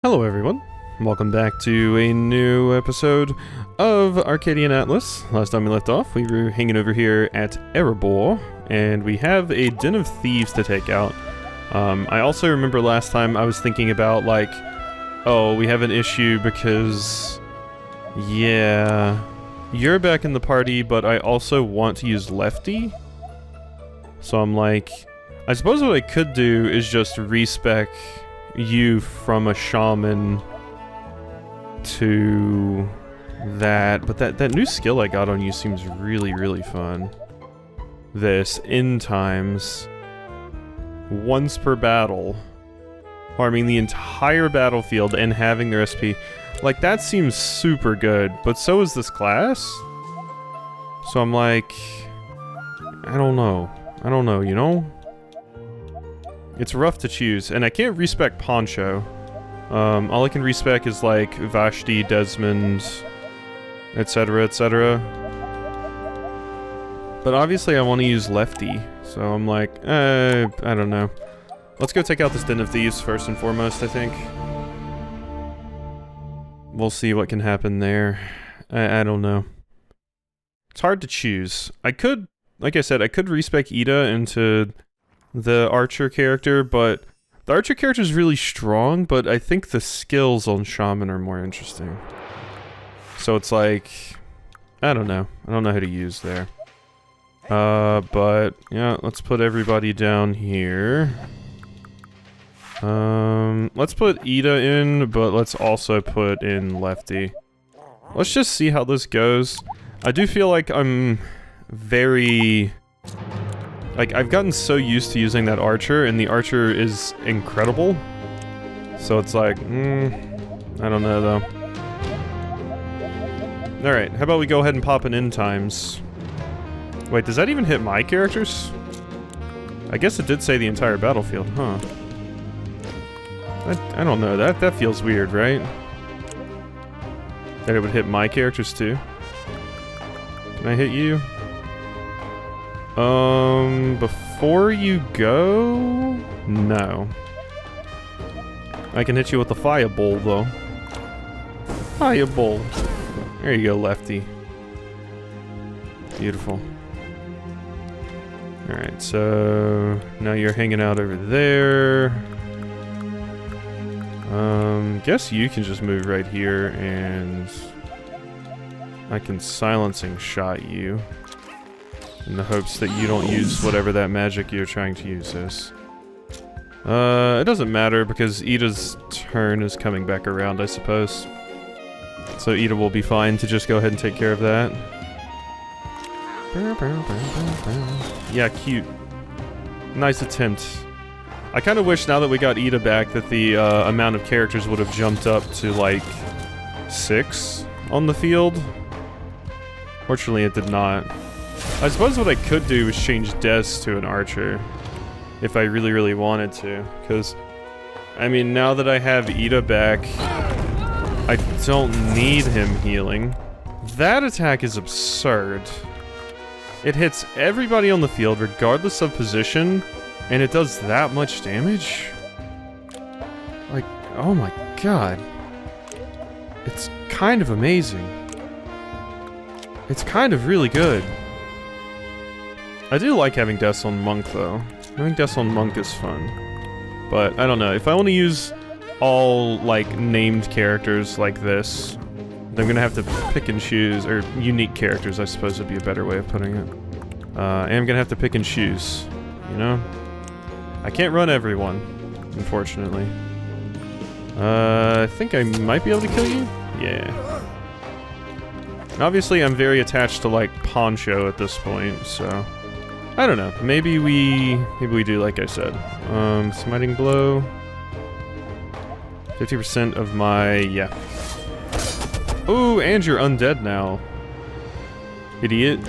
Hello everyone, welcome back to a new episode of Arcadian Atlas. Last time we left off, we were hanging over here at Erebor, and we have a den of thieves to take out. I also remember last time I was thinking about, like, oh, we have an issue because, yeah, you're back in the party, but I also want to use Lefty. So I'm like, I suppose what I could do is just respec you from a shaman to that, but that new skill I got on you seems really fun. This end times once per battle, harming the entire battlefield and having their SP, like, that seems super good, but so is this class. So I'm like, I don't know, you know? It's rough to choose, and I can't respec Poncho. All I can respec is, like, Vashti, Desmond, etc, etc. But obviously I want to use Lefty, so I'm like, I don't know. Let's go take out this Den of Thieves first and foremost, I think. We'll see what can happen there. I don't know. It's hard to choose. I could, like I said, I could respec Ida into the archer character, but the archer character is really strong, but I think the skills on shaman are more interesting. So it's like, I don't know who to use there. But yeah, let's put everybody down here. Let's put Ida in, but let's also put in Lefty. Let's just see how this goes. I do feel like I'm very, like, I've gotten so used to using that archer, and the archer is incredible. So it's like, I don't know though. Alright, how about we go ahead and pop an end times. Wait, does that even hit my characters? I guess it did say the entire battlefield, huh? I don't know, that feels weird, right? That it would hit my characters too. Can I hit you? Before you go? No. I can hit you with the fireball, though. Fireball. There you go, Lefty. Beautiful. Alright, so now you're hanging out over there. Guess you can just move right here, and I can silencing shot you, in the hopes that you don't use whatever that magic you're trying to use is. It doesn't matter, because Ida's turn is coming back around, I suppose. So Ida will be fine to just go ahead and take care of that. Yeah, cute. Nice attempt. I kind of wish, now that we got Ida back, that the amount of characters would have jumped up to, like, 6 on the field. Fortunately, it did not. I suppose what I could do is change Des to an archer, if I really wanted to, because, I mean, now that I have Ida back, I don't need him healing. That attack is absurd. It hits everybody on the field, regardless of position, and it does that much damage? Like, oh my god. It's kind of amazing. It's kind of really good. I do like having Death on Monk, though. I think Death on Monk is fun. But, I don't know, if I want to use all, like, named characters like this, then I'm gonna have to pick and choose, or unique characters, I suppose would be a better way of putting it. And I'm gonna have to pick and choose, you know? I can't run everyone, unfortunately. I think I might be able to kill you? Yeah. Obviously, I'm very attached to, like, Poncho at this point, so I don't know. Maybe we do, like I said. Smiting blow. 50% of my, yeah. Ooh, and you're undead now. Idiot.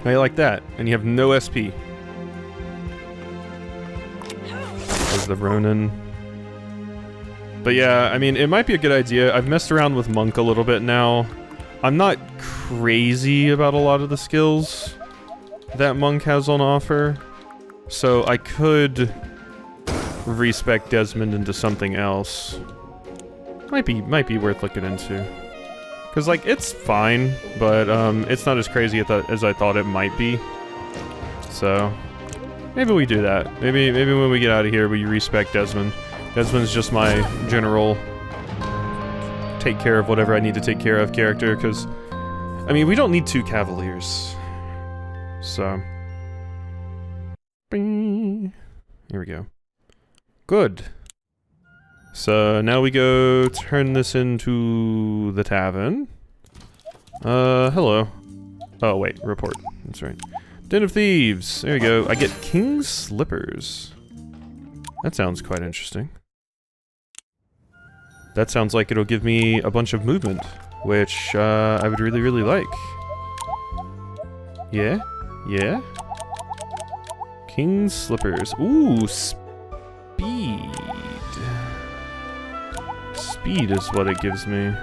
How you like that? And you have no SP. There's the Ronin. But yeah, I mean, it might be a good idea. I've messed around with Monk a little bit now. I'm not crazy about a lot of the skills that Monk has on offer. So I could respec Desmond into something else. Might be worth looking into. Cause like it's fine, but it's not as crazy as I thought it might be. So maybe we do that. Maybe when we get out of here, we respec Desmond. Desmond's just my general take care of whatever I need to take care of character. Cause I mean we don't need 2 Cavaliers. So bing. Here we go. Good. So now we go turn this into the tavern. Hello. Oh wait, report. That's right. Den of Thieves. There you go. I get King's Slippers. That sounds quite interesting. That sounds like it'll give me a bunch of movement, which I would really, really like. Yeah? Yeah? King's Slippers. Ooh, speed. Speed is what it gives me.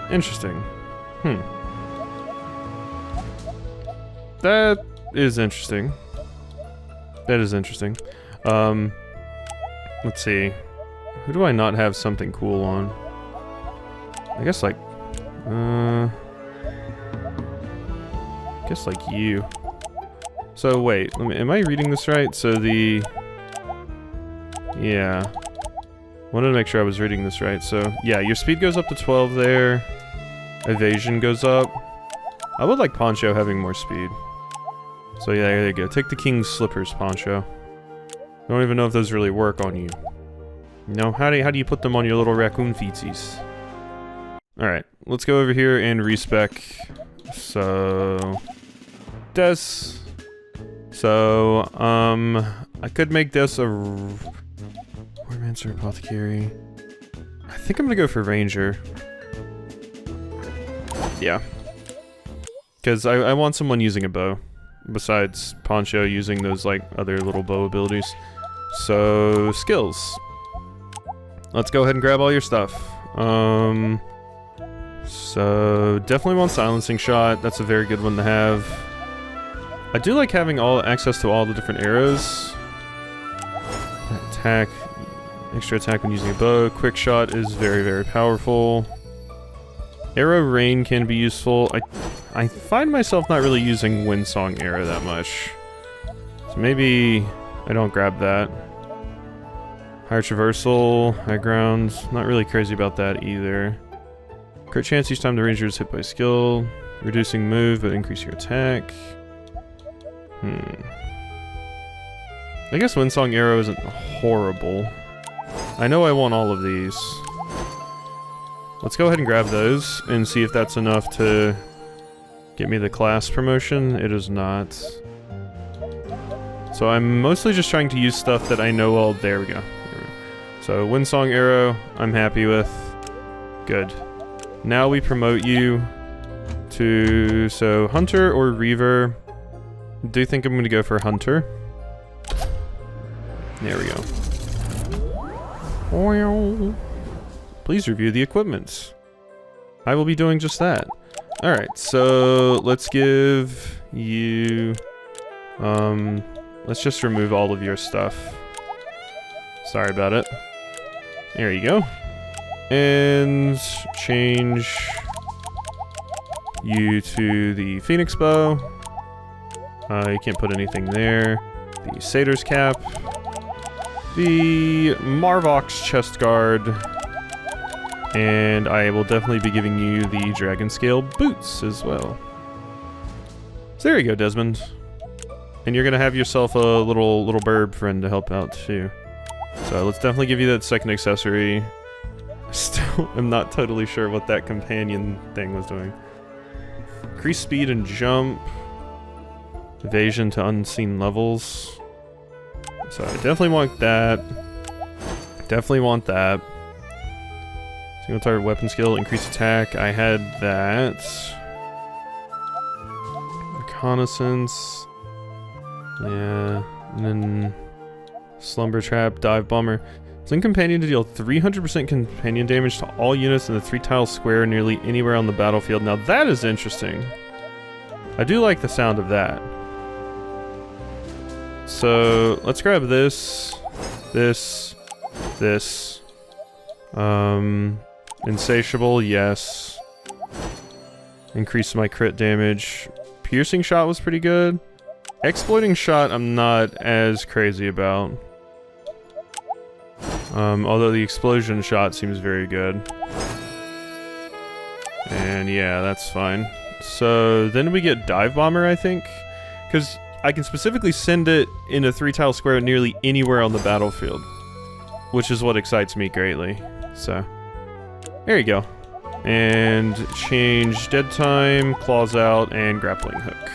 Interesting. That is interesting. That is interesting. Let's see. Who do I not have something cool on? I guess like, you. So wait, am I reading this right? So yeah. Wanted to make sure I was reading this right. So yeah, your speed goes up to 12 there. Evasion goes up. I would like Poncho having more speed. So yeah, there you go. Take the King's Slippers, Poncho. I don't even know if those really work on you. No, how do you put them on your little raccoon feetsies? Alright, let's go over here and respec. So Des. So, I could make this a Warmancer Apothecary. I think I'm gonna go for Ranger. Yeah. Because I want someone using a bow. Besides Poncho using those, like, other little bow abilities. So, skills. Let's go ahead and grab all your stuff. So, definitely want Silencing Shot. That's a very good one to have. I do like having access to all the different arrows. Attack. Extra attack when using a bow. Quick Shot is very, very powerful. Arrow Rain can be useful. I find myself not really using Windsong Arrow that much. So maybe I don't grab that. Higher Traversal, High Ground. Not really crazy about that either. Crit chance each time the ranger is hit by skill. Reducing move, but increase your attack. I guess Windsong Arrow isn't horrible. I know I want all of these. Let's go ahead and grab those and see if that's enough to get me the class promotion. It is not. So I'm mostly just trying to use stuff that I know all. There we go. So Windsong Arrow, I'm happy with. Good. Now we promote you to, so Hunter or Reaver. Do you think I'm going to go for Hunter? There we go. Please review the equipment. I will be doing just that. Alright, so let's give you... let's just remove all of your stuff. Sorry about it. There you go. And change you to the Phoenix Bow. You can't put anything there. The Satyr's Cap. The Marvox Chest Guard. And I will definitely be giving you the Dragon Scale Boots as well. So there you go, Desmond. And you're gonna have yourself a little bird friend to help out too. So let's definitely give you that second accessory. Still, I'm not totally sure what that companion thing was doing. Increase speed and jump. Evasion to unseen levels. So I definitely want that. Definitely want that. Single target weapon skill, increase attack. I had that. Reconnaissance. Yeah. And then Slumber Trap, Dive Bomber. Sling Companion to deal 300% companion damage to all units in the 3-tile square nearly anywhere on the battlefield. Now that is interesting. I do like the sound of that. So let's grab this, this. Insatiable, yes. Increase my crit damage. Piercing shot was pretty good. Exploiting shot I'm not as crazy about. Although the explosion shot seems very good. And yeah, that's fine. So then we get Dive Bomber, I think. Because I can specifically send it in a 3-tile square nearly anywhere on the battlefield. Which is what excites me greatly. So, there you go. And change dead time, claws out, and grappling hook.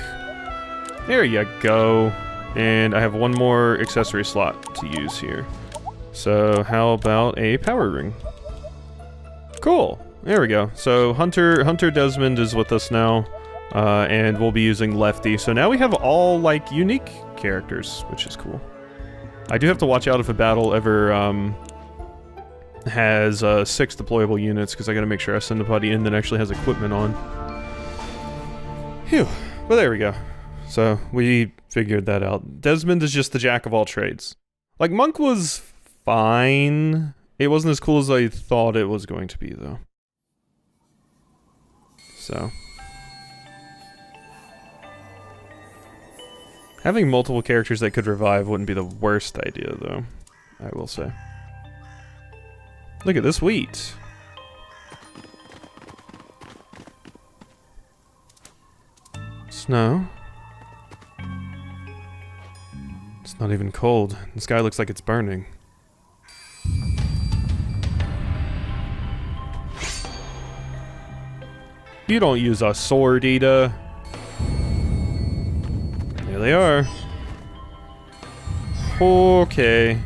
There you go. And I have one more accessory slot to use here. So how about a power ring? Cool. There we go. So Hunter Desmond is with us now, and we'll be using Lefty. So now we have all like unique characters, which is cool. I do have to watch out if a battle ever has 6 deployable units, because I gotta make sure I send a buddy in that actually has equipment on. Phew. Well, there we go. So, we figured that out. Desmond is just the jack of all trades. Like, Monk was fine. It wasn't as cool as I thought it was going to be, though. So. Having multiple characters that could revive wouldn't be the worst idea, though. I will say. Look at this wheat. Snow. It's not even cold. The sky looks like it's burning. You don't use a sword, Ida. There they are. Okay.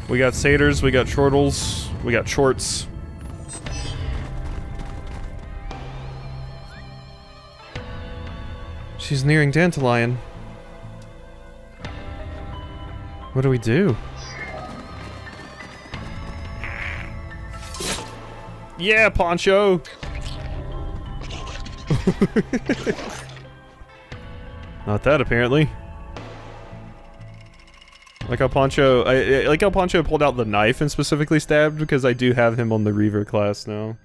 We got satyrs, we got chortles. We got shorts. She's nearing Dandelion. What do we do? Yeah, Poncho! Not that, apparently. Like how Poncho, I like how Poncho pulled out the knife and specifically stabbed, because I do have him on the Reaver class now.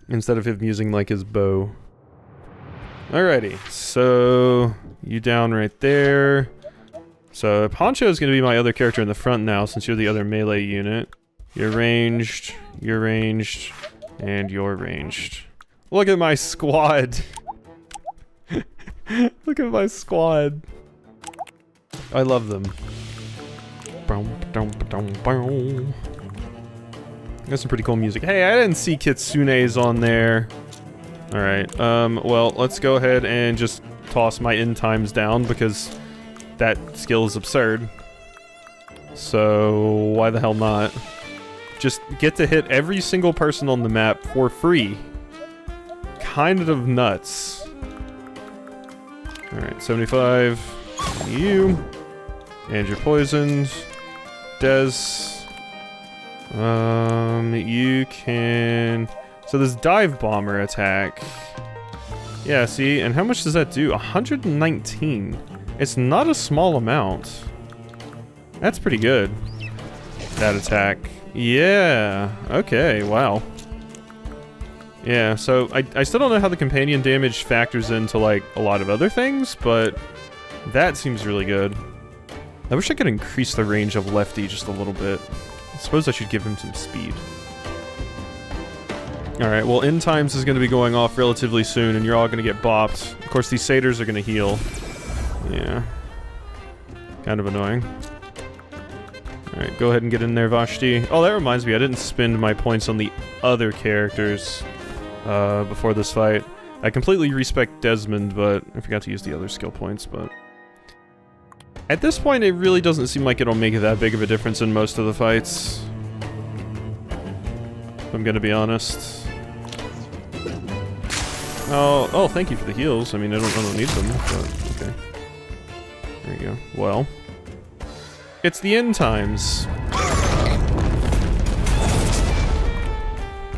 Instead of him using like his bow. Alrighty, so you down right there. So Poncho is going to be my other character in the front now, since you're the other melee unit. You're ranged, and you're ranged. Look at my squad! Look at my squad! I love them. Got some pretty cool music. Hey, I didn't see Kitsune's on there. Alright, well, let's go ahead and just toss my end times down, because that skill is absurd. So, why the hell not? Just get to hit every single person on the map for free. Kind of nuts. Alright, 75. You. And you're poisoned. Des. You can... So this dive bomber attack. Yeah, see? And how much does that do? 119. It's not a small amount. That's pretty good. That attack. Yeah. Okay, wow. Yeah, so I still don't know how the companion damage factors into, like, a lot of other things, but that seems really good. I wish I could increase the range of Lefty just a little bit. I suppose I should give him some speed. Alright, well, end times is going to be going off relatively soon, and you're all going to get bopped. Of course, these satyrs are going to heal. Yeah. Kind of annoying. Alright, go ahead and get in there, Vashti. Oh, that reminds me, I didn't spend my points on the other characters before this fight. I completely respect Desmond, but I forgot to use the other skill points, but... At this point, it really doesn't seem like it'll make that big of a difference in most of the fights. If I'm gonna be honest. Oh, thank you for the heals. I mean, I don't need them, but okay. There you go. Well. It's the end times.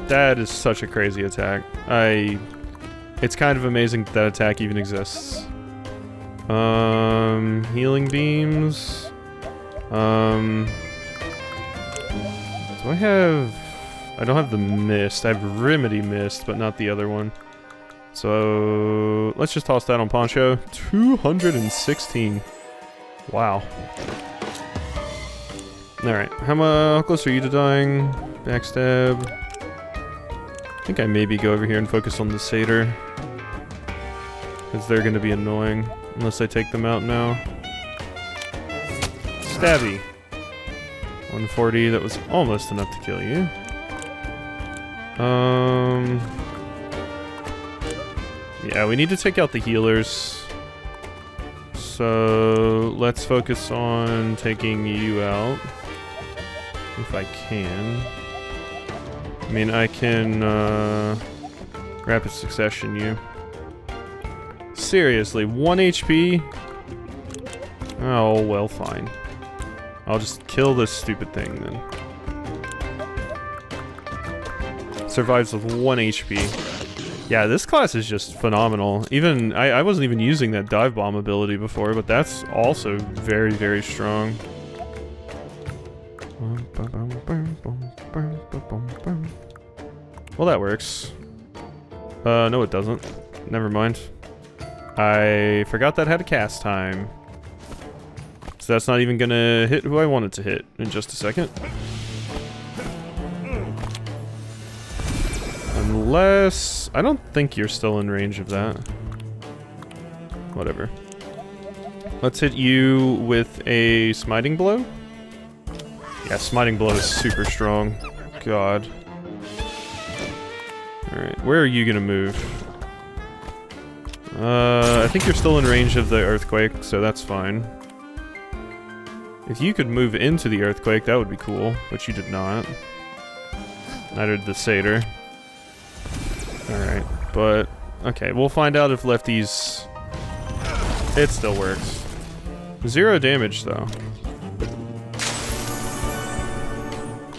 That is such a crazy attack. It's kind of amazing that attack even exists. Healing beams. Do I have... I don't have the mist. I have remedy mist, but not the other one. So let's just toss that on Poncho. 216. Wow. Alright, how close are you to dying? Backstab. I think I maybe go over here and focus on the satyr. Because they're going to be annoying. Unless I take them out now. Stabby. 140, that was almost enough to kill you. Yeah, we need to take out the healers. So let's focus on taking you out. If I can. I mean, I can rapid succession you. Seriously, 1 HP? Oh, well, fine. I'll just kill this stupid thing then. Survives with 1 HP. Yeah, this class is just phenomenal. Even, I wasn't even using that dive bomb ability before, but that's also very, very strong. Well, that works. No it doesn't. Never mind. I forgot that had a cast time. So that's not even gonna hit who I want it to hit in just a second. Unless... I don't think you're still in range of that. Whatever. Let's hit you with a smiting blow. Yeah, smiting blow is super strong. God. Alright, where are you gonna move? I think you're still in range of the earthquake, so that's fine. If you could move into the earthquake, that would be cool, but you did not. Neither did the satyr. Alright, but... okay, we'll find out if lefties... It still works. 0 damage, though.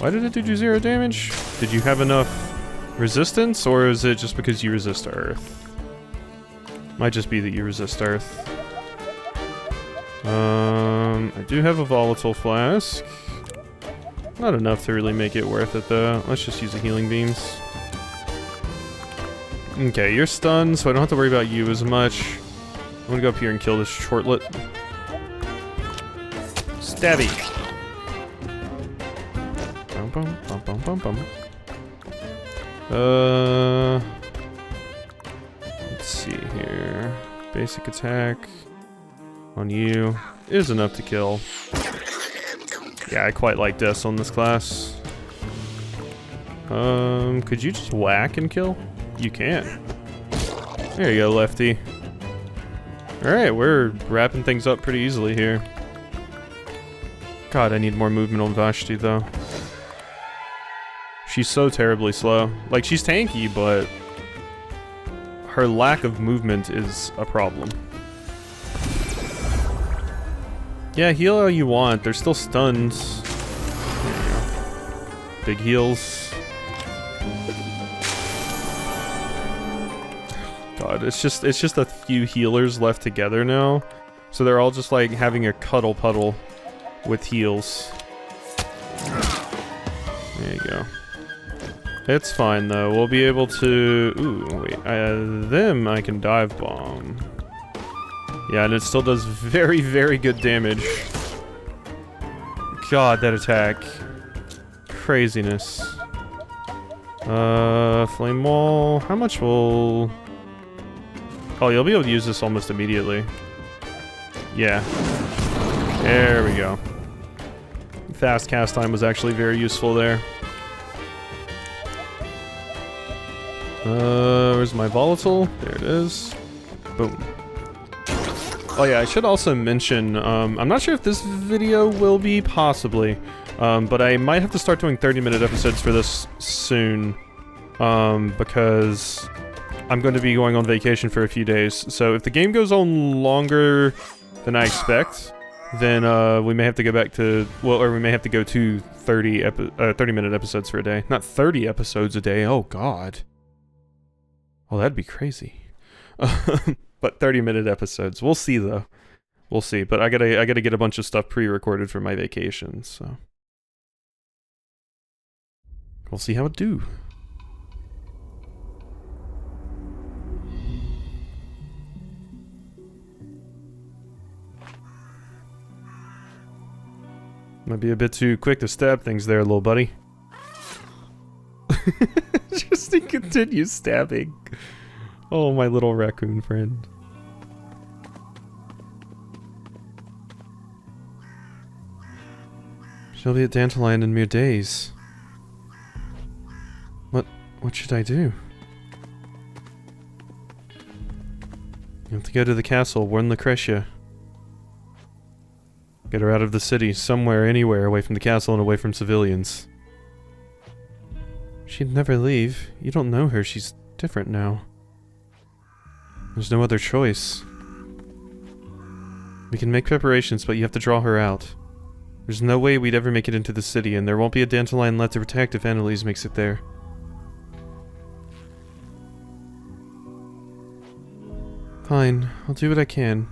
Why did it do 0 damage? Did you have enough resistance, or is it just because you resist earth? Might just be that you resist earth. I do have a volatile flask. Not enough to really make it worth it, though. Let's just use the healing beams. Okay, you're stunned, so I don't have to worry about you as much. I'm gonna go up here and kill this shortlet. Stabby! Bum, bum, bum, bum, bum, bum. Let's see here. Basic attack on you is enough to kill. Yeah, I quite like deaths on this class. Could you just whack and kill? You can. There you go, lefty. Alright, we're wrapping things up pretty easily here. God, I need more movement on Vashti, though. She's so terribly slow. Like, she's tanky, but her lack of movement is a problem. Yeah, heal all you want. They're still stunned. There you go. Big heals. God, it's just a few healers left together now. So they're all just like having a cuddle puddle with heals. There you go. It's fine though. We'll be able to... ooh, wait. Them I can dive bomb. Yeah, and it still does very, very good damage. God, that attack. Craziness. Flame wall. How much will... oh, you'll be able to use this almost immediately. Yeah. There we go. Fast cast time was actually very useful there. Where's my volatile? There it is. Boom. Oh yeah, I should also mention, I'm not sure if this video will be, possibly, but I might have to start doing 30-minute episodes for this soon, because I'm going to be going on vacation for a few days. So if the game goes on longer than I expect, then we may have to go back to, well, or we may have to go to 30-minute episodes for a day. Not 30 episodes a day, oh god. Well, that'd be crazy. But 30-minute episodes. We'll see, though. We'll see, but I gotta get a bunch of stuff pre-recorded for my vacation, so we'll see how it do. Might be a bit too quick to stab things there, little buddy. Just to continue stabbing. Oh, my little raccoon friend. She'll be at Dandelion in mere days. What should I do? You have to go to the castle, warn Lucretia. Get her out of the city, somewhere, anywhere, away from the castle and away from civilians. She'd never leave. You don't know her, she's different now. There's no other choice. We can make preparations, but you have to draw her out. There's no way we'd ever make it into the city, and there won't be a Dandelion left to protect if Annalise makes it there. Fine, I'll do what I can.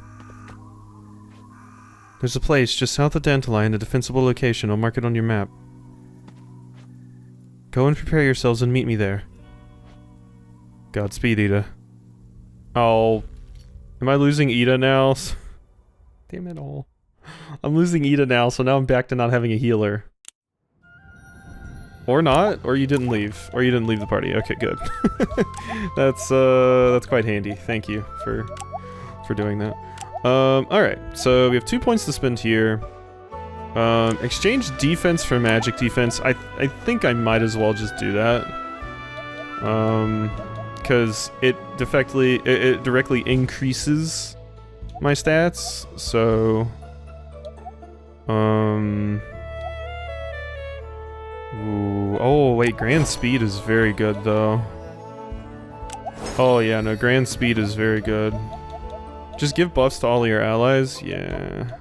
There's a place just south of Dandelion, a defensible location. I'll mark it on your map. Go and prepare yourselves and meet me there. Godspeed, Ida. Oh. Am I losing Ida now? Damn it all. I'm losing Ida now, so now I'm back to not having a healer. Or not, or you didn't leave. Or you didn't leave the party. Okay, good. That's quite handy. Thank you for doing that. Alright, so we have 2 points to spend here. Exchange defense for magic defense. I think I might as well just do that. Because it directly increases my stats, so... Ooh, oh wait, Grand Speed is very good though. Oh yeah, no, Grand Speed is very good. Just give buffs to all your allies, yeah.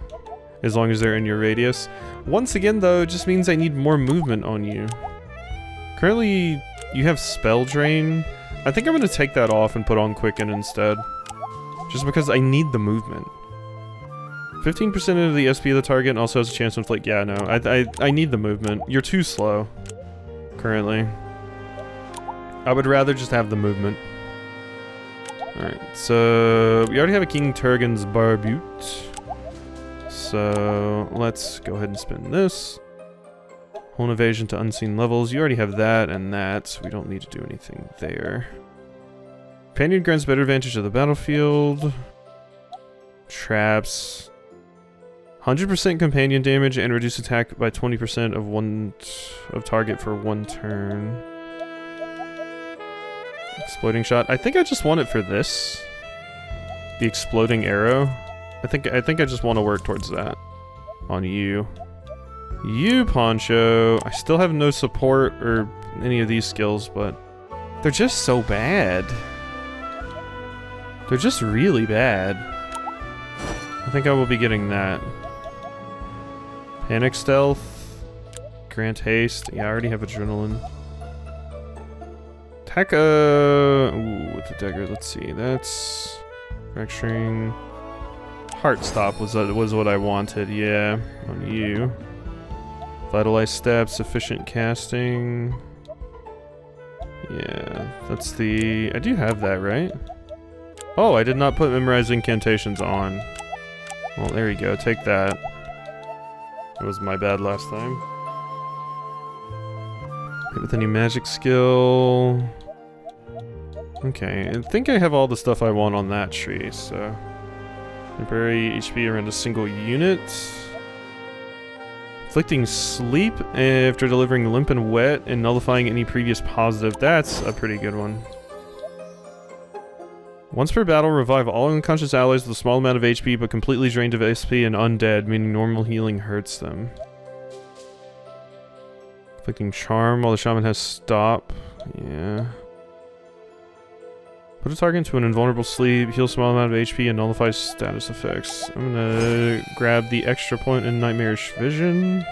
As long as they're in your radius. Once again though, it just means I need more movement on you. Currently, you have Spell Drain. I think I'm gonna take that off and put on Quicken instead. Just because I need the movement. 15% of the SP of the target and also has a chance to inflict. Yeah, no, I need the movement. You're too slow. Currently. I would rather just have the movement. Alright, so we already have a King Turgon's Barbute. So let's go ahead and spin this. Hone evasion to unseen levels. You already have that and that, so we don't need to do anything there. Companion grants better advantage of the battlefield. Traps. 100% companion damage and reduce attack by 20% of target for 1 turn. Exploding shot. I think I just want it for this. The exploding arrow. I think I just want to work towards that. On you. You, Poncho. I still have no support or any of these skills, but they're just so bad. They're just really bad. I think I will be getting that. Panic Stealth. Grant Haste. Yeah, I already have Adrenaline. Attack, ooh, with the dagger, let's see. That's... Fracturing... Heart Stop was what I wanted, yeah. On you. Vitalize Stab, Sufficient Casting... Yeah, that's the... I do have that, right? Oh, I did not put Memorize Incantations on. Well, there you go. Take that. It was my bad last time. Hit with any magic skill. Okay, I think I have all the stuff I want on that tree, so... Temporary HP around a single unit. Inflicting sleep after delivering limp and wet and nullifying any previous positive. That's a pretty good one. Once per battle, revive all unconscious allies with a small amount of HP but completely drained of SP and undead, meaning normal healing hurts them. Inflicting charm while the shaman has stop. Yeah. Put a target into an invulnerable sleep, heal a small amount of HP, and nullify status effects. I'm gonna grab the extra point in Nightmarish Vision.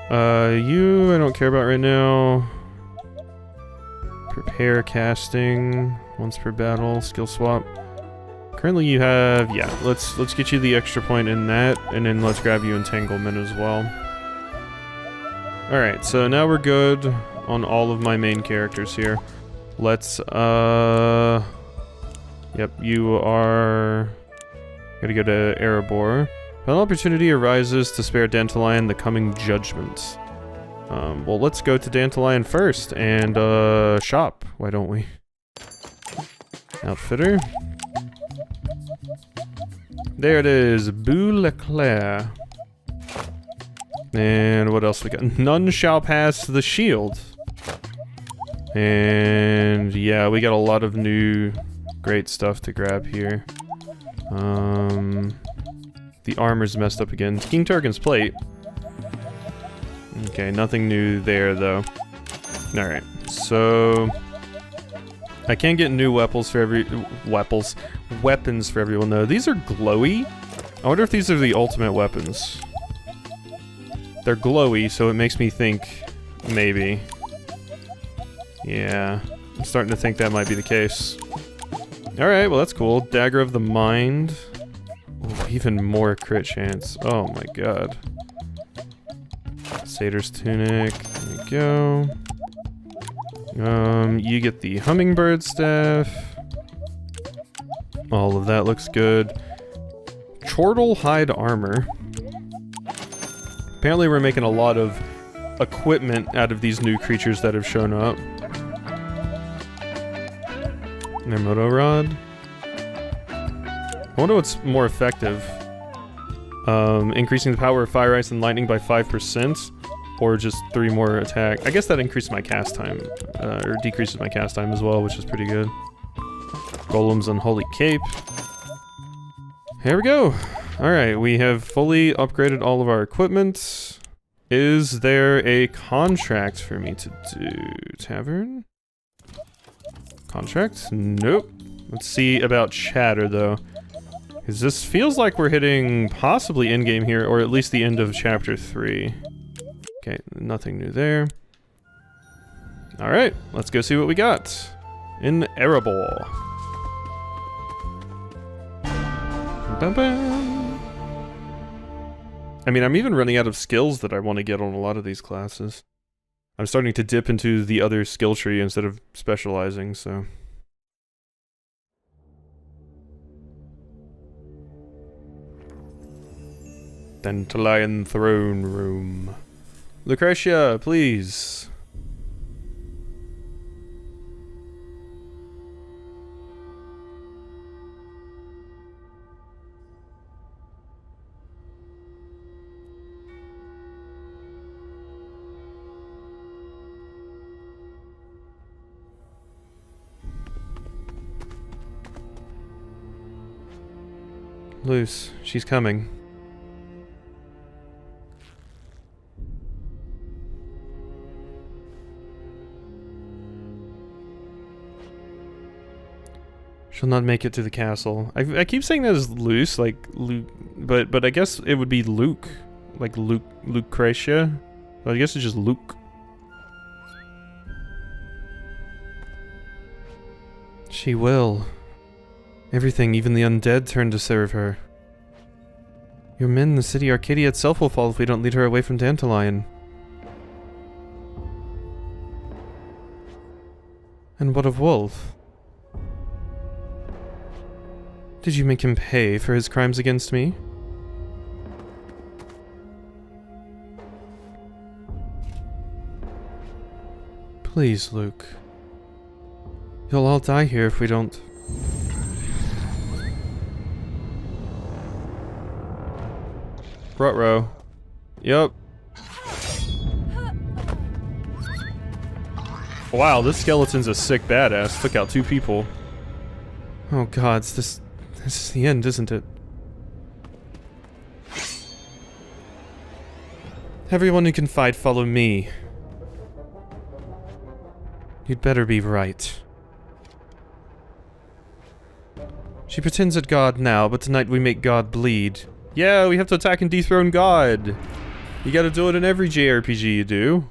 You I don't care about right now. Prepare casting once per battle, skill swap. Currently you have, yeah, let's get you the extra point in that, and then let's grab you entanglement as well. Alright, so now we're good on all of my main characters here. Let's, yep, you are... Gotta go to Erebor. An opportunity arises to spare Dandelion the coming judgment. Well, let's go to Dandelion first, and, shop. Why don't we? Outfitter. There it is, Boo Leclerc. And what else we got? None shall pass the shield. And yeah, we got a lot of new great stuff to grab here. The armor's messed up again. King Turgan's plate. Okay, nothing new there though. Alright, so I can get new weapons for weapons for everyone though. These are glowy. I wonder if these are the ultimate weapons. They're glowy, so it makes me think maybe. Yeah, I'm starting to think that might be the case. Alright, well that's cool. Dagger of the Mind. Ooh, even more crit chance. Oh my god. Satyr's Tunic. There we go. You get the Hummingbird Staff. All of that looks good. Chortle Hide Armor. Apparently we're making a lot of equipment out of these new creatures that have shown up. Nermoto Rod. I wonder what's more effective. Increasing the power of Fire, Ice, and Lightning by 5%, or just 3 more attack. I guess that increases my cast time, or decreases my cast time as well, which is pretty good. Golem's Unholy Cape. Here we go! Alright, we have fully upgraded all of our equipment. Is there a contract for me to do? Tavern? Contract? Nope. Let's see about chatter, though. Because this feels like we're hitting possibly endgame here, or at least the end of chapter 3. Okay, nothing new there. Alright, let's go see what we got in Erebor. Ba-bam. I mean, I'm even running out of skills that I want to get on a lot of these classes. I'm starting to dip into the other skill tree instead of specializing, so... Dandelion Throne Room. Lucretia, please. Luce, she's coming. She'll not make it to the castle. I keep saying that as Luce, like Luke, but I guess it would be Luke, like Lucretia. But I guess it's just Luke. She will. Everything, even the undead, turn to serve her. Your men, the city Arcadia itself will fall if we don't lead her away from Dandelion. And what of Wolf? Did you make him pay for his crimes against me? Please, Luke. You'll all die here if we don't... Ruh-roh. Yup. Wow, this skeleton's a sick badass. Took out 2 people. Oh gods, this is the end, isn't it? Everyone who can fight, follow me. You'd better be right. She pretends at God now, but tonight we make God bleed. Yeah, we have to attack and dethrone God. You gotta do it in every JRPG you do.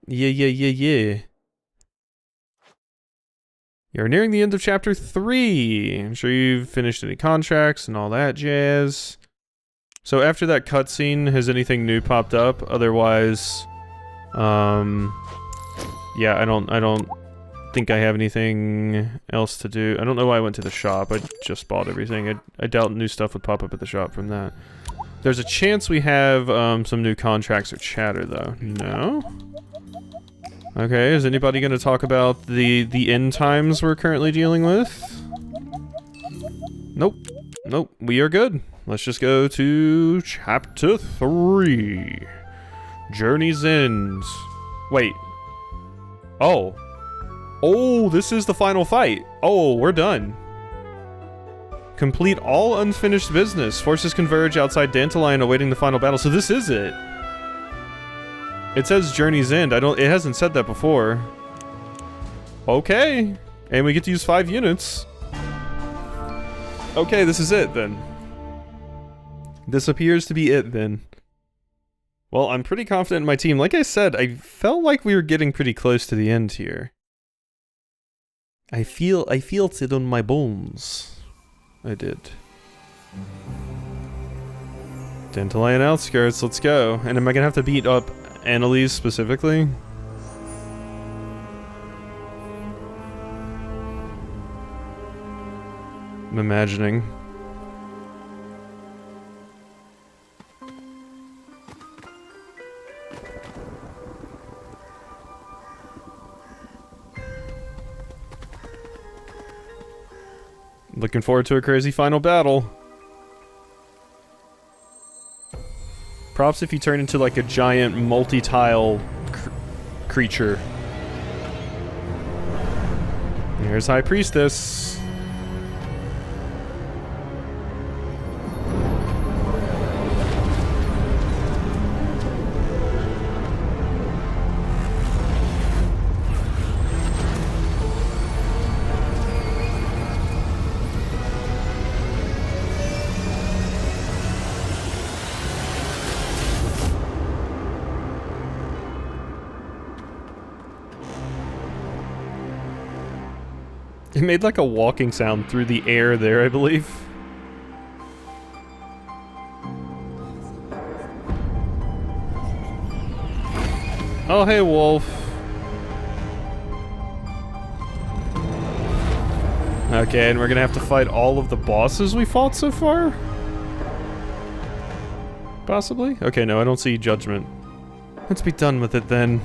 Yeah. You're nearing the end of chapter 3. I'm sure you've finished any contracts and all that jazz. So after that cutscene, has anything new popped up? Otherwise, yeah, I don't think I have anything else to do. I don't know why I went to the shop. I just bought everything. I doubt new stuff would pop up at the shop from that. There's a chance we have some new contracts or chatter though. No? Okay, is anybody going to talk about the end times we're currently dealing with? Nope. Nope, we are good. Let's just go to chapter 3. Journey's End. Wait. Oh. Oh, this is the final fight. Oh, we're done. Complete all unfinished business. Forces converge outside Dandelion awaiting the final battle. So this is it. It says Journey's End. It hasn't said that before. Okay. And we get to use 5 units. Okay, this is it then. This appears to be it then. Well, I'm pretty confident in my team. Like I said, I felt like we were getting pretty close to the end here. I feel it on my bones. I did. Dandelion outskirts, let's go. And am I gonna have to beat up Annalise specifically? I'm imagining. Looking forward to a crazy final battle. Props if you turn into like a giant multi-tile creature. Here's High Priestess. It made like a walking sound through the air there, I believe. Oh, hey, Wolf. Okay, and we're gonna have to fight all of the bosses we fought so far? Possibly? Okay, no, I don't see Judgment. Let's be done with it then.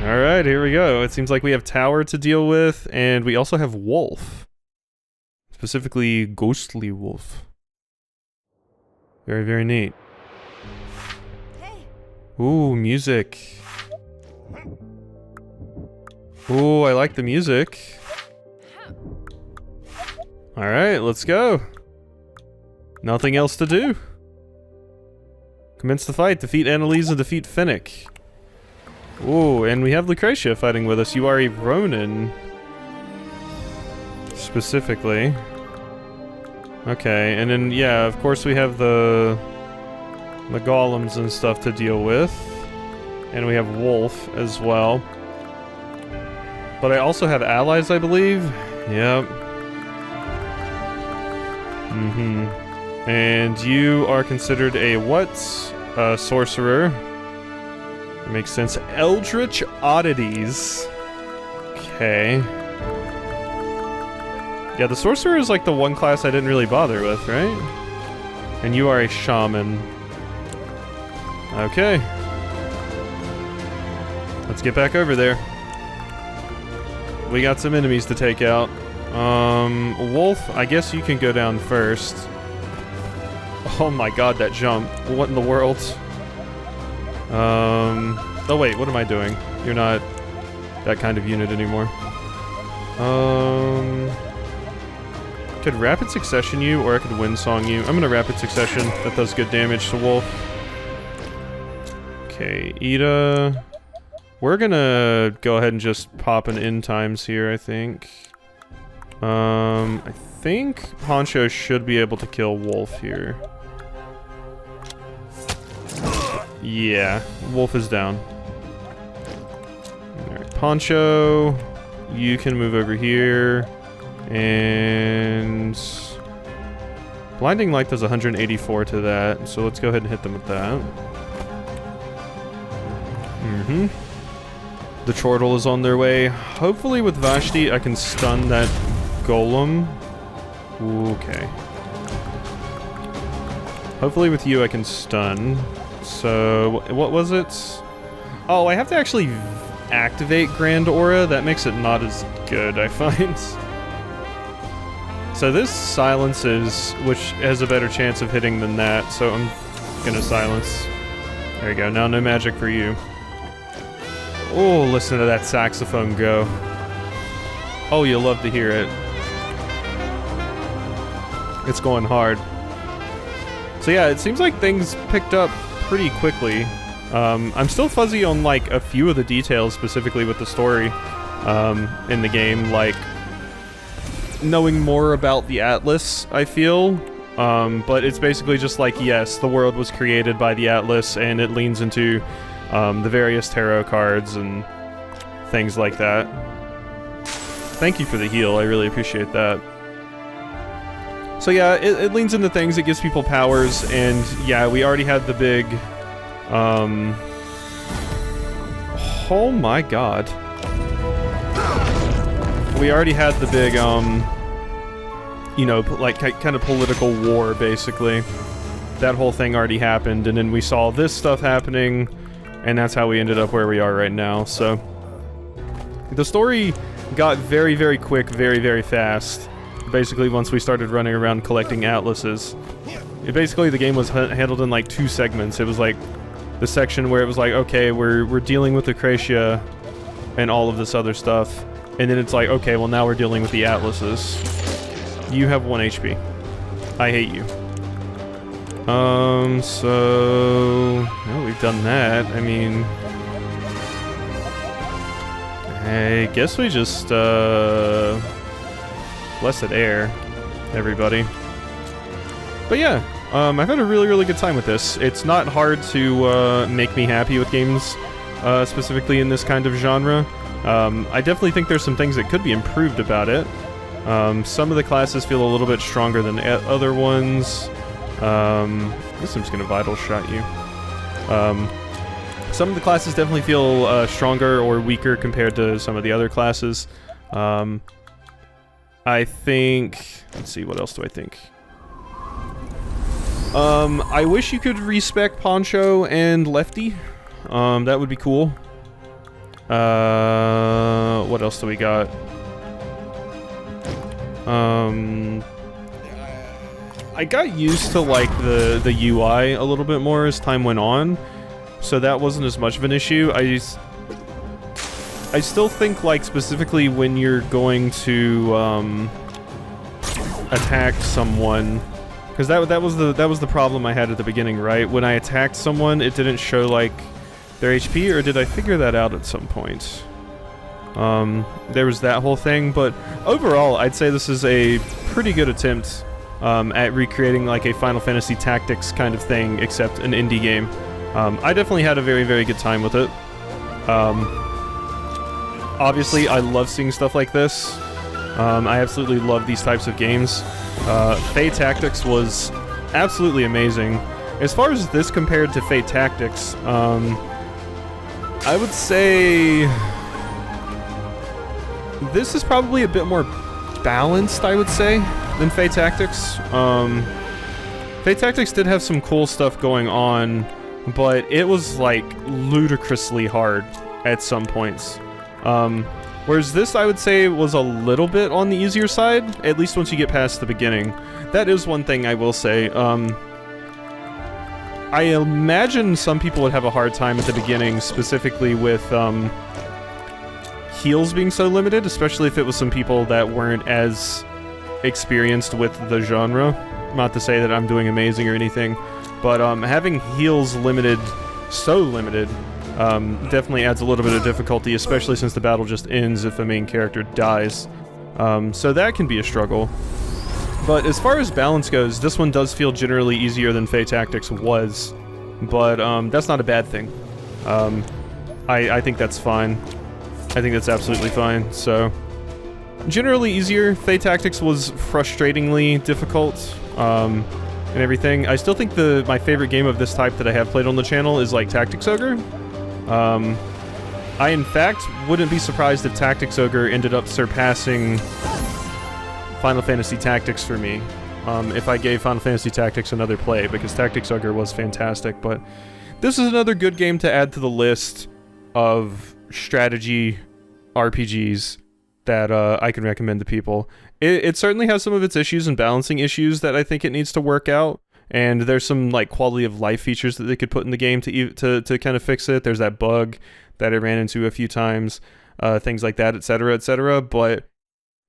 Alright, here we go. It seems like we have Tower to deal with, and we also have Wolf. Specifically, Ghostly Wolf. Very, very neat. Ooh, music. Ooh, I like the music. Alright, let's go. Nothing else to do. Commence the fight. Defeat Annalise and defeat Finnick. Ooh, and we have Lucretia fighting with us. You are a Ronin. Specifically. Okay, and then, yeah, of course we have the golems and stuff to deal with. And we have Wolf as well. But I also have allies, I believe. Yep. Mm-hmm. And you are considered a what? Sorcerer. That makes sense. Eldritch Oddities. Okay. Yeah, the Sorcerer is like the one class I didn't really bother with, right? And you are a Shaman. Okay. Let's get back over there. We got some enemies to take out. Wolf, I guess you can go down first. Oh my god, that jump. What in the world? Oh wait, what am I doing? You're not that kind of unit anymore. Could Rapid Succession you, or I could Windsong you. I'm gonna Rapid Succession. That does good damage to Wolf. Okay, Ida. We're gonna go ahead and just pop an end times here, I think. I think Honcho should be able to kill Wolf here. Yeah, Wolf is down. Alright, Poncho, you can move over here. And... Blinding Light does 184 to that, so let's go ahead and hit them with that. The Chortle is on their way. Hopefully with Vashti I can stun that Golem. Okay. Hopefully with you I can stun. So, what was it? Oh, I have to actually activate Grand Aura. That makes it not as good, I find. So this silences, which has a better chance of hitting than that, so I'm gonna silence. There you go, now no magic for you. Oh, listen to that saxophone go. Oh, you'll love to hear it. It's going hard. So yeah, it seems like things picked up pretty quickly. I'm still fuzzy on like a few of the details, specifically with the story in the game, like knowing more about the Atlas, I feel. But it's basically just like, yes, the world was created by the Atlas, and it leans into the various tarot cards and things like that. Thank you for the heal, I really appreciate that. So yeah, it leans into things, it gives people powers, and yeah, we already had the big... oh my god. We already had the big, you know, like, kind of political war, basically. That whole thing already happened, and then we saw this stuff happening, and that's how we ended up where we are right now, so... The story got very, very quick, very, very fast. Basically, once we started running around collecting atlases. Basically, the game was handled in, like, 2 segments. It was, like, the section where it was like, okay, we're dealing with Acracia and all of this other stuff. And then it's like, okay, well, now we're dealing with the atlases. You have 1 HP. I hate you. So... Well, we've done that. I mean... I guess we just, Blessed Air, everybody. But yeah, I've had a really, really good time with this. It's not hard to, make me happy with games, specifically in this kind of genre. I definitely think there's some things that could be improved about it. Some of the classes feel a little bit stronger than other ones. I guess I'm just gonna Vital Shot you. Some of the classes definitely feel stronger or weaker compared to some of the other classes. I think... Let's see, what else do I think? I wish you could respec Poncho and Lefty. That would be cool. What else do we got? I got used to, like, the UI a little bit more as time went on. So that wasn't as much of an issue. I still think, like, specifically when you're going to attack someone, because that was the problem I had at the beginning, right? When I attacked someone, it didn't show, like, their HP, or did I figure that out at some point? There was that whole thing, but overall, I'd say this is a pretty good attempt at recreating, like, a Final Fantasy Tactics kind of thing, except an indie game. I definitely had a very, very good time with it. Obviously, I love seeing stuff like this. I absolutely love these types of games. Fate Tactics was absolutely amazing. As far as this compared to Fate Tactics, I would say... This is probably a bit more balanced, I would say, than Fate Tactics. Fate Tactics did have some cool stuff going on, but it was, like, ludicrously hard at some points. Whereas this, I would say, was a little bit on the easier side, at least once you get past the beginning. That is one thing I will say. I imagine some people would have a hard time at the beginning, specifically with, heals being so limited, especially if it was some people that weren't as experienced with the genre. Not to say that I'm doing amazing or anything, but having heals limited, so limited, definitely adds a little bit of difficulty, especially since the battle just ends if a main character dies. So that can be a struggle. But as far as balance goes, this one does feel generally easier than Fate Tactics was. but that's not a bad thing. I think that's fine. I think that's absolutely fine, so... Generally easier. Fey Tactics was frustratingly difficult, and everything. I still think my favorite game of this type that I have played on the channel is, like, Tactics Ogre. I, in fact, wouldn't be surprised if Tactics Ogre ended up surpassing Final Fantasy Tactics for me, if I gave Final Fantasy Tactics another play, because Tactics Ogre was fantastic, but this is another good game to add to the list of strategy RPGs that I can recommend to people. It certainly has some of its issues and balancing issues that I think it needs to work out, and there's some like quality of life features that they could put in the game to kind of fix it. There's that bug that I ran into a few times, things like that, etc., etc., but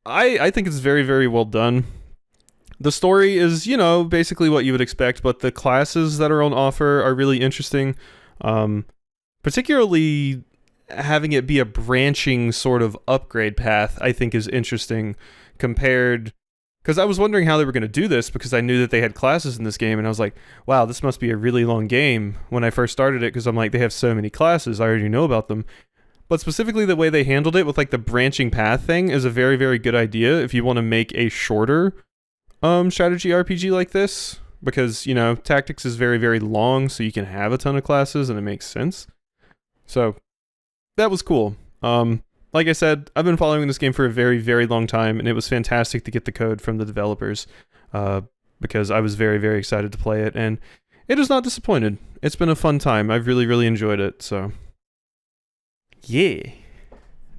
I think it's very, very well done. The story is, you know, basically what you would expect, but the classes that are on offer are really interesting. Particularly having it be a branching sort of upgrade path, I think is interesting compared... Because I was wondering how they were going to do this, because I knew that they had classes in this game, and I was like, wow, this must be a really long game when I first started it, because I'm like, they have so many classes, I already know about them. But specifically the way they handled it with like the branching path thing is a very, very good idea if you want to make a shorter strategy RPG like this, because, you know, Tactics is very, very long, so you can have a ton of classes, and it makes sense. So, that was cool. Like I said, I've been following this game for a very, very long time, and it was fantastic to get the code from the developers, because I was very, very excited to play it, and it has not disappointed. It's been a fun time. I've really, really enjoyed it, so... Yeah.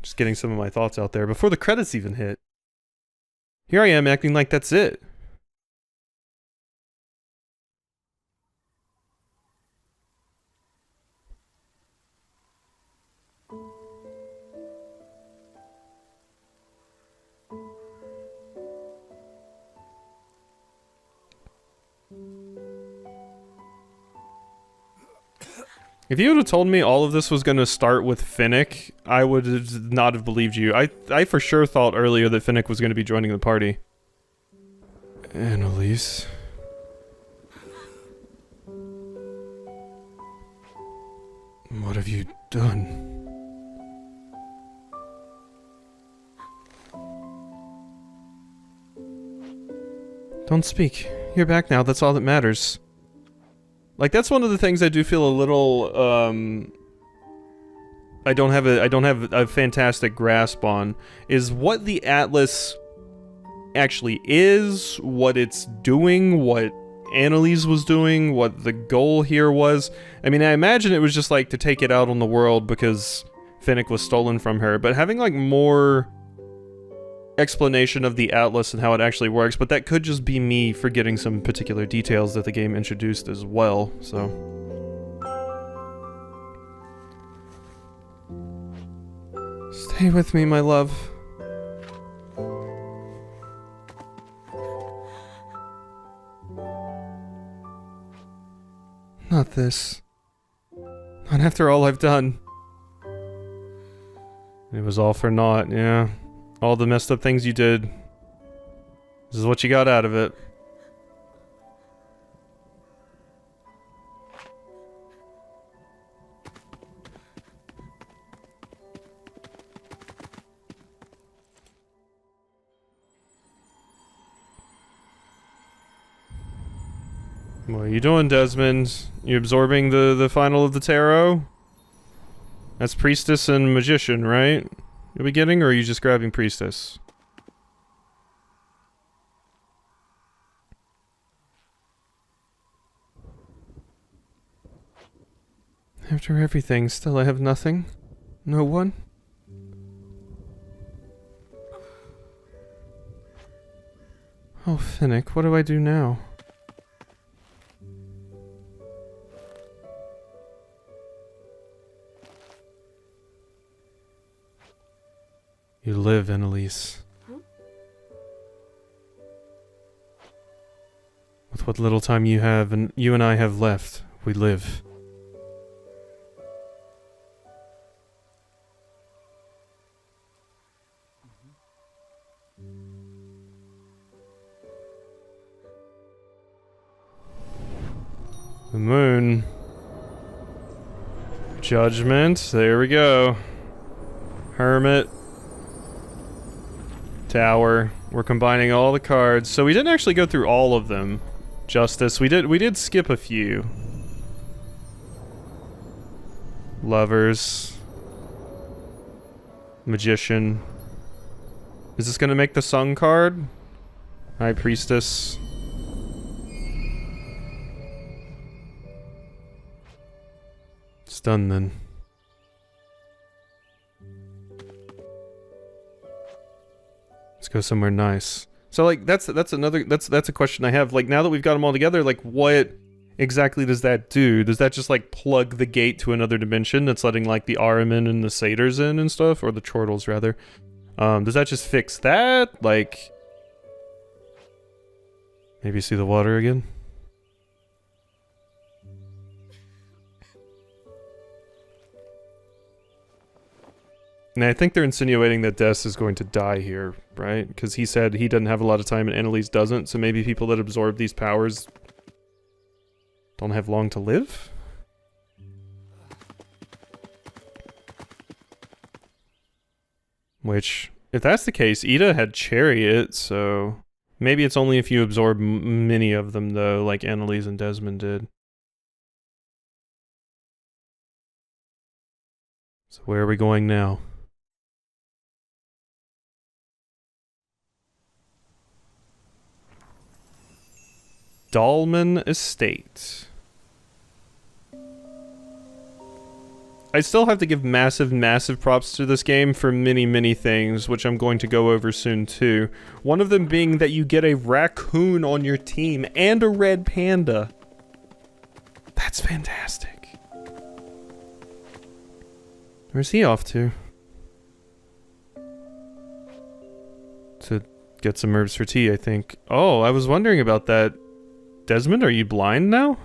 Just getting some of my thoughts out there before the credits even hit. Here I am acting like that's it. If you would have told me all of this was going to start with Finnick, I would not have believed you. I for sure thought earlier that Finnick was going to be joining the party. Annalise. What have you done? Don't speak. You're back now, that's all that matters. Like, that's one of the things I do feel a little, I don't have a fantastic grasp on, is what the Atlas actually is, what it's doing, what Annalise was doing, what the goal here was. I mean, I imagine it was just, like, to take it out on the world because Finnick was stolen from her, but having, like, more explanation of the Atlas and how it actually works, but that could just be me forgetting some particular details that the game introduced as well, so... Stay with me, my love. Not this. Not after all I've done. It was all for naught, yeah. All the messed up things you did. This is what you got out of it. What are you doing, Desmond? You absorbing the final of the tarot? That's Priestess and Magician, right? You'll be getting, or are you just grabbing Priestess? After everything, still I have nothing? No one? Oh, Finnick, what do I do now? You live, Annalise. With what little time you have, and you and I have left, we live. The moon. Judgment. There we go. Hermit. Tower. We're combining all the cards. So we didn't actually go through all of them. Justice. We did skip a few. Lovers. Magician. Is this gonna make the Sung card? High Priestess. It's done then. Let's go somewhere nice. So like that's a question I have. Like now that we've got them all together, like what exactly does that do? Does that just like plug the gate to another dimension that's letting like the Ahriman and the Satyrs in and stuff, or the Chortles rather? Does that just fix that? Like maybe see the water again? And I think they're insinuating that Des is going to die here, right? Because he said he doesn't have a lot of time and Annalise doesn't, so maybe people that absorb these powers don't have long to live? Which, if that's the case, Ida had Chariot, so maybe it's only if you absorb many of them, though, like Annalise and Desmond did. So where are we going now? Dahlman Estate. I still have to give massive props to this game for many things, which I'm going to go over soon too. One of them being that you get a raccoon on your team and a red panda. That's fantastic. Where's he off to? To get some herbs for tea, I think. Oh, I was wondering about that. Desmond, are you blind now?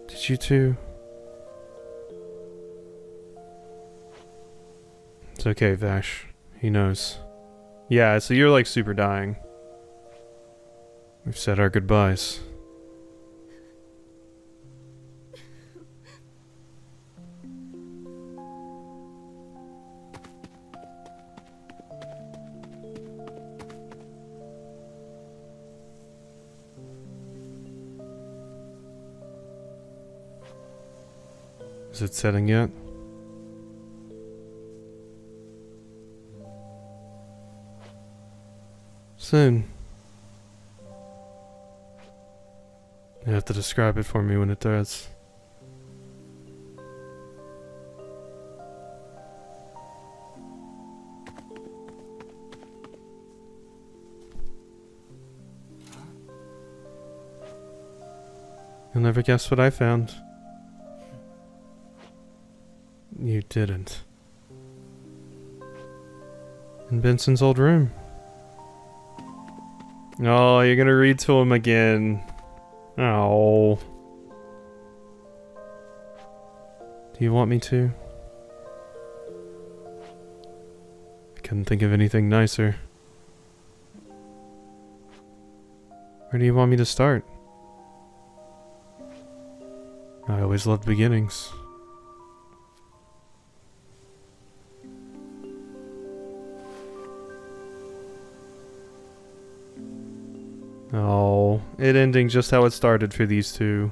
Did you too? It's okay, Vash. He knows. Yeah, so you're like super dying. We've said our goodbyes. Is it setting yet? Soon. You have to describe it for me when it does. You'll never guess what I found. You didn't. In Benson's old room. Oh, you're gonna read to him again. Oh. Do you want me to? I couldn't think of anything nicer. Where do you want me to start? I always loved beginnings. Oh, it ending just how it started for these two.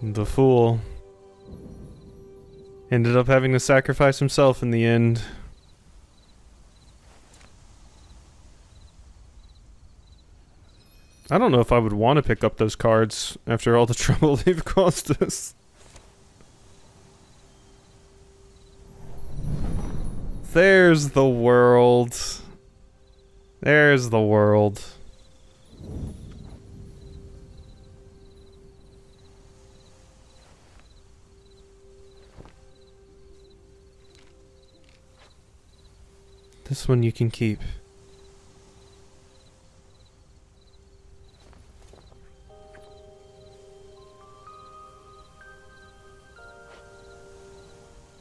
The fool ended up having to sacrifice himself in the end. I don't know if I would want to pick up those cards after all the trouble they've caused us. There's the world. There's the world. This one you can keep.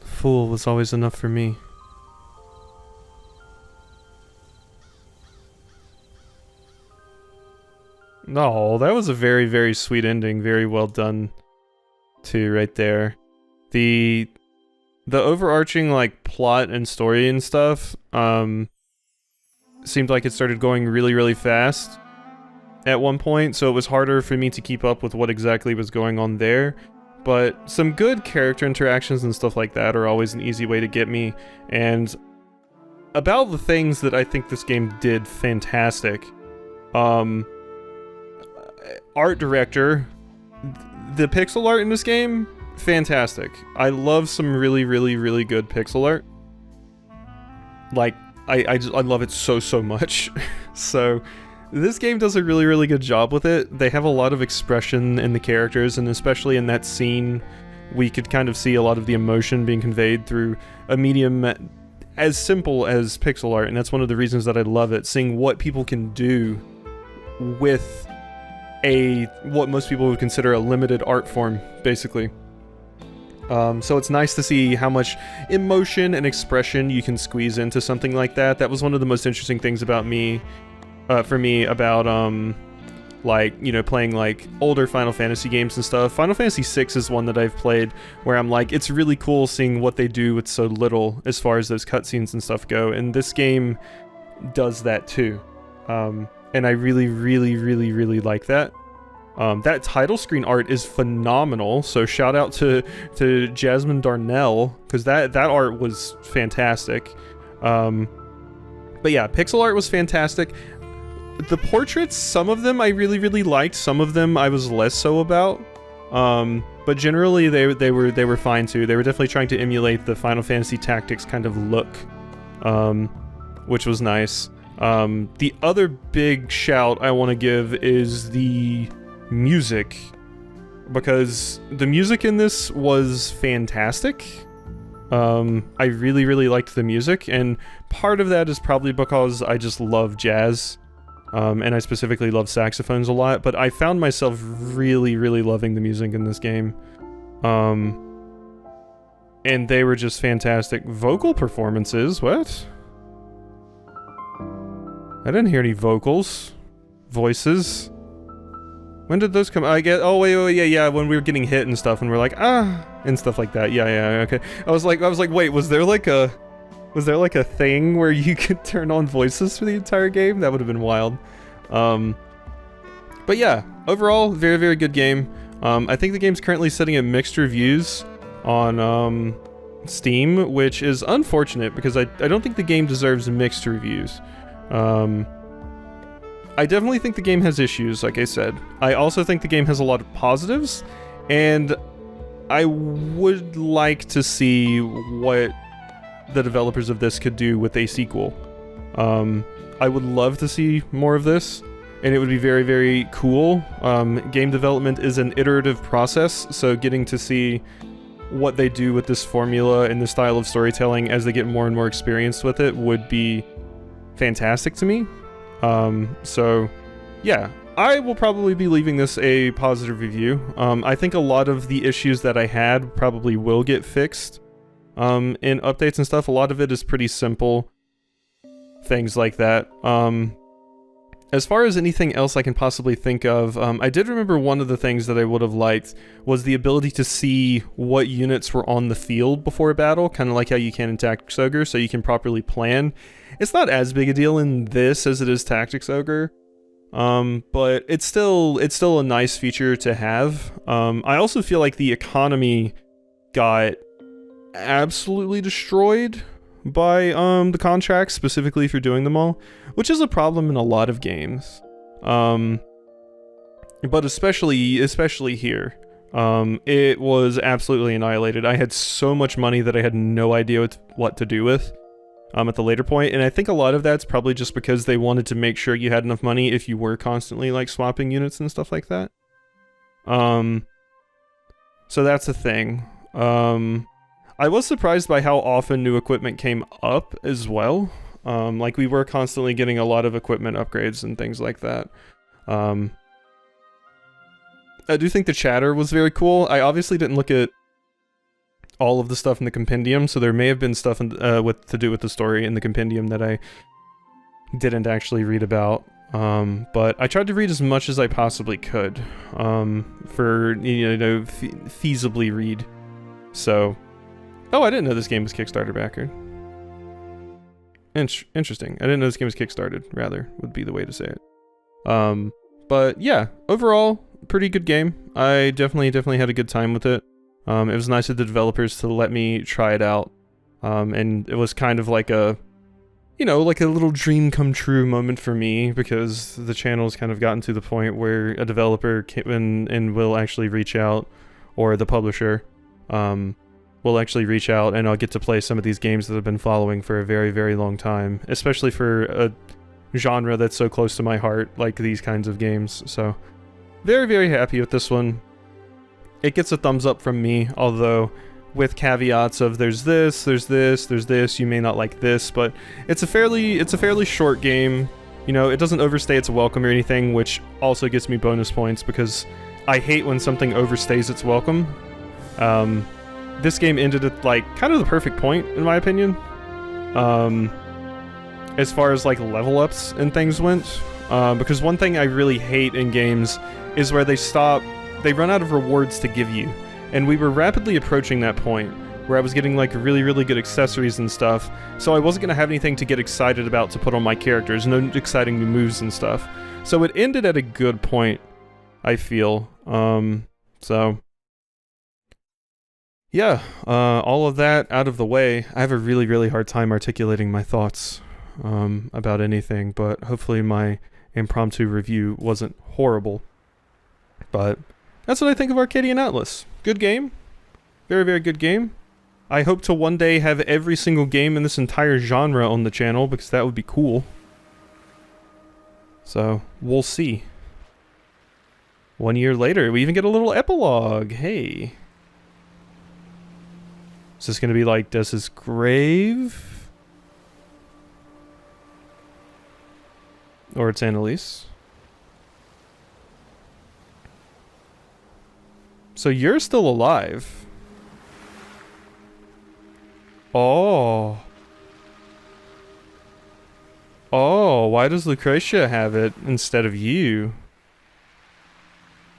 Fool was always enough for me. No, that was a very, very sweet ending. Very well done, too, right there. The overarching, like, plot and story and stuff, seemed like it started going really, really fast at one point, so it was harder for me to keep up with what exactly was going on there. But some good character interactions and stuff like that are always an easy way to get me. And about the things that I think this game did fantastic, art director, the pixel art in this game, fantastic. I love some really, really, really good pixel art. Like, I love it so much. So, this game does a really, really good job with it. They have a lot of expression in the characters, and especially in that scene, we could kind of see a lot of the emotion being conveyed through a medium as simple as pixel art, and that's one of the reasons that I love it, seeing what people can do with what most people would consider a limited art form, basically. So it's nice to see how much emotion and expression you can squeeze into something like that. That was one of the most interesting things about for me, about, like, you know, playing, like, older Final Fantasy games and stuff. Final Fantasy VI is one that I've played where I'm like, it's really cool seeing what they do with so little as far as those cutscenes and stuff go, and this game does that too. And I really, really, really, really like that. That title screen art is phenomenal, so shout out to Jasmine Darnell, because that art was fantastic. But yeah, pixel art was fantastic. The portraits, some of them I really, really liked, some of them I was less so about. But generally they were fine too. They were definitely trying to emulate the Final Fantasy Tactics kind of look, which was nice. The other big shout I want to give is the music, because the music in this was fantastic. I really, really liked the music, and part of that is probably because I just love jazz, and I specifically love saxophones a lot, but I found myself really, really loving the music in this game. And they were just fantastic. Vocal performances, what? I didn't hear any voices. When did those come? I get. Oh wait, yeah. When we were getting hit and stuff, and we're like, ah, and stuff like that. Yeah, okay. I was like, wait, was there like a thing where you could turn on voices for the entire game? That would have been wild. But yeah, overall, very, very good game. I think the game's currently sitting at mixed reviews on Steam, which is unfortunate because I don't think the game deserves mixed reviews. I definitely think the game has issues, like I said. I also think the game has a lot of positives, and I would like to see what the developers of this could do with a sequel. I would love to see more of this, and it would be very, very cool. Game development is an iterative process, so getting to see what they do with this formula and this style of storytelling as they get more and more experienced with it would be fantastic to me. So yeah, I will probably be leaving this a positive review. I think a lot of the issues that I had probably will get fixed in updates and stuff. A lot of it is pretty simple, things like that. As far as anything else I can possibly think of, I did remember one of the things that I would have liked was the ability to see what units were on the field before a battle, kind of like how you can in Tactics Ogre, so you can properly plan. It's not as big a deal in this as it is Tactics Ogre, but it's still a nice feature to have. I also feel like the economy got absolutely destroyed by the contracts, specifically for doing them all, which is a problem in a lot of games. but especially here. It was absolutely annihilated. I had so much money that I had no idea what to do with at the later point, and I think a lot of that's probably just because they wanted to make sure you had enough money if you were constantly like swapping units and stuff like that. So that's the thing. I was surprised by how often new equipment came up as well. Like we were constantly getting a lot of equipment upgrades and things like that. I do think the chatter was very cool. I obviously didn't look at all of the stuff in the compendium, so there may have been stuff to do with the story in the compendium that I didn't actually read about. But I tried to read as much as I possibly could, for, feasibly read. So, oh, I didn't know this game was Kickstarter backer. Interesting. I didn't know this game was Kickstarted, rather, would be the way to say it. But yeah, overall, pretty good game. I definitely had a good time with it. It was nice of the developers to let me try it out. And it was kind of like a, like a little dream come true moment for me, because the channel's kind of gotten to the point where a developer can and will actually reach out, or the publisher will actually reach out, and I'll get to play some of these games that I've been following for a very, very long time, especially for a genre that's so close to my heart, like these kinds of games. So very, very happy with this one. It gets a thumbs up from me, although with caveats of there's this, you may not like this, but it's a fairly short game. It doesn't overstay its welcome or anything, which also gets me bonus points because I hate when something overstays its welcome. This game ended at like kind of the perfect point in my opinion. As far as like level ups and things went, because one thing I really hate in games is where they run out of rewards to give you, and we were rapidly approaching that point where I was getting like really, really good accessories and stuff, so I wasn't gonna have anything to get excited about to put on my characters, no exciting new moves and stuff. So it ended at a good point, I feel. So yeah, all of that out of the way, I have a really, really hard time articulating my thoughts about anything, but hopefully my impromptu review wasn't horrible. But that's what I think of Arcadian Atlas. Good game. Very, very good game. I hope to one day have every single game in this entire genre on the channel, because that would be cool. So, we'll see. 1 year later, we even get a little epilogue. Hey. Is this gonna be like Des's grave? Or it's Annalise? So you're still alive. Oh. Oh, why does Lucretia have it instead of you?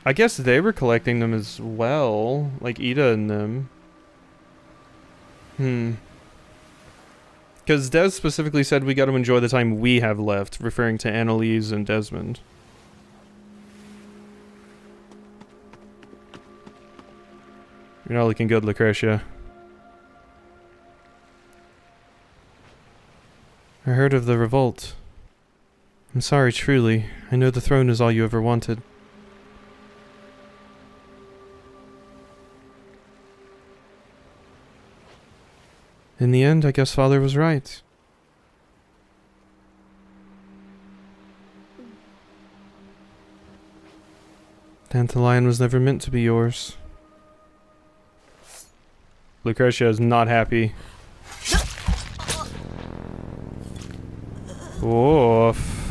I guess they were collecting them as well, like Ida and them. Because Des specifically said we got to enjoy the time we have left, referring to Annalise and Desmond. You're not looking good, Lucretia. I heard of the revolt. I'm sorry, truly. I know the throne is all you ever wanted. In the end, I guess Father was right. Dandelion was never meant to be yours. Lucretia is not happy. Oof.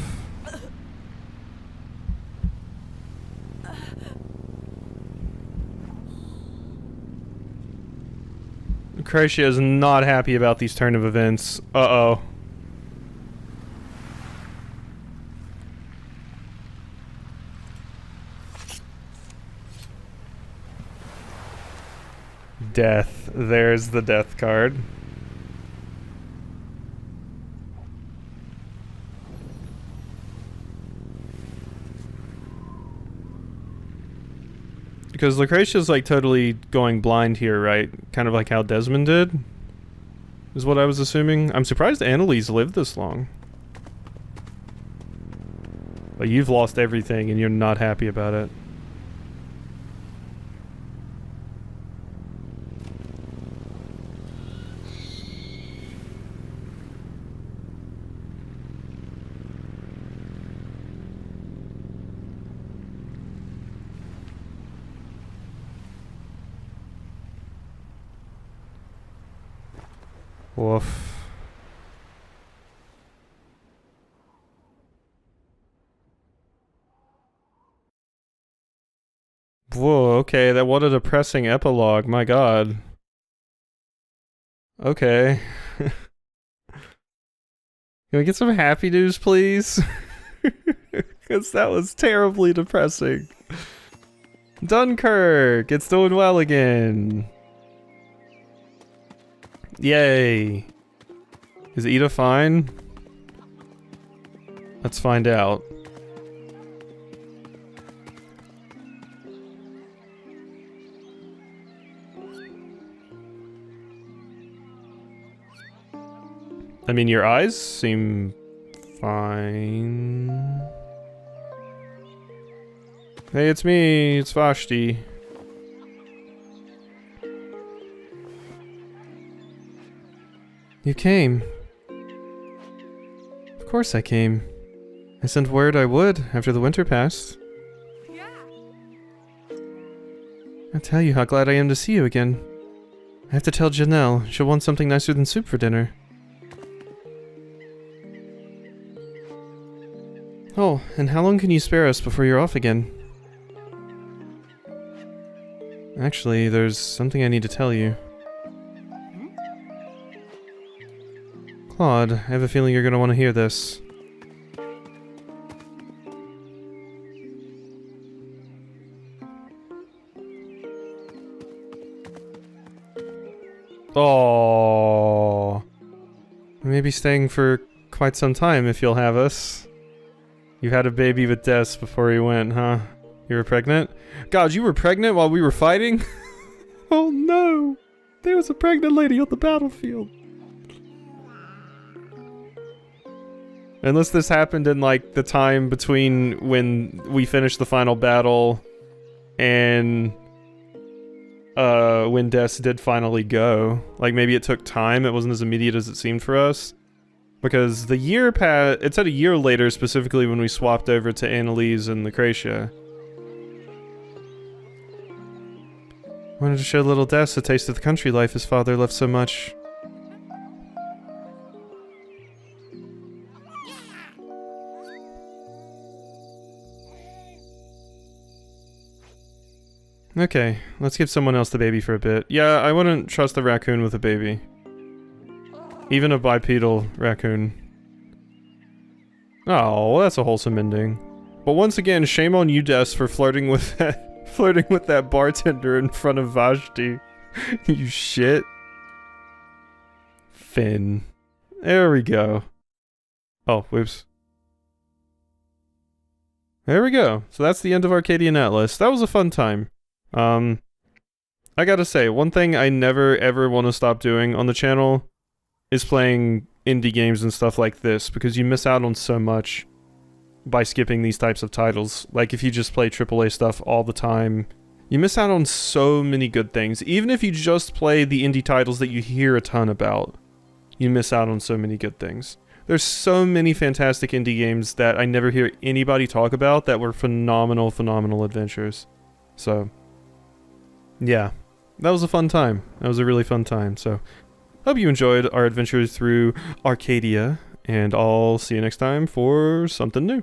Lucretia is not happy about these turn of events. Uh-oh. Death. There's the death card. Because Lucretia's like totally going blind here, right? Kind of like how Desmond did, is what I was assuming. I'm surprised Annalise lived this long. But you've lost everything and you're not happy about it. Woof. Whoa, okay, what a depressing epilogue, my god. Okay. Can we get some happy news, please? Because that was terribly depressing. Dunkirk! It's doing well again. Yay. Is Ida fine? Let's find out. I mean, your eyes seem fine. Hey, it's me. It's Vashti. You came. Of course I came. I sent word I would after the winter passed. Yeah. I tell you how glad I am to see you again. I have to tell Janelle. She'll want something nicer than soup for dinner. Oh, and how long can you spare us before you're off again? Actually, there's something I need to tell you. Claude, I have a feeling you're gonna want to hear this. Oh, we may be staying for quite some time if you'll have us. You had a baby with Des before he went, huh? You were pregnant? God, you were pregnant while we were fighting? Oh no! There was a pregnant lady on the battlefield. Unless this happened in, like, the time between when we finished the final battle and when Des did finally go. Like, maybe it took time, it wasn't as immediate as it seemed for us. Because the year it said a year later, specifically when we swapped over to Annalise and Lucretia. Wanted to show little Des a taste of the country life his father loved so much. Okay, let's give someone else the baby for a bit. Yeah, I wouldn't trust a raccoon with a baby. Even a bipedal raccoon. Oh, well, that's a wholesome ending. But once again, shame on you, Des, for flirting with that bartender in front of Vashti. You shit. Finn. There we go. Oh, whoops. There we go. So that's the end of Arcadian Atlas. That was a fun time. I gotta say, one thing I never ever want to stop doing on the channel is playing indie games and stuff like this, because you miss out on so much by skipping these types of titles. Like, if you just play AAA stuff all the time, you miss out on so many good things. Even if you just play the indie titles that you hear a ton about, you miss out on so many good things. There's so many fantastic indie games that I never hear anybody talk about that were phenomenal, phenomenal adventures. So, yeah, that was a fun time. That was a really fun time. So, hope you enjoyed our adventure through Arcadia, and I'll see you next time for something new.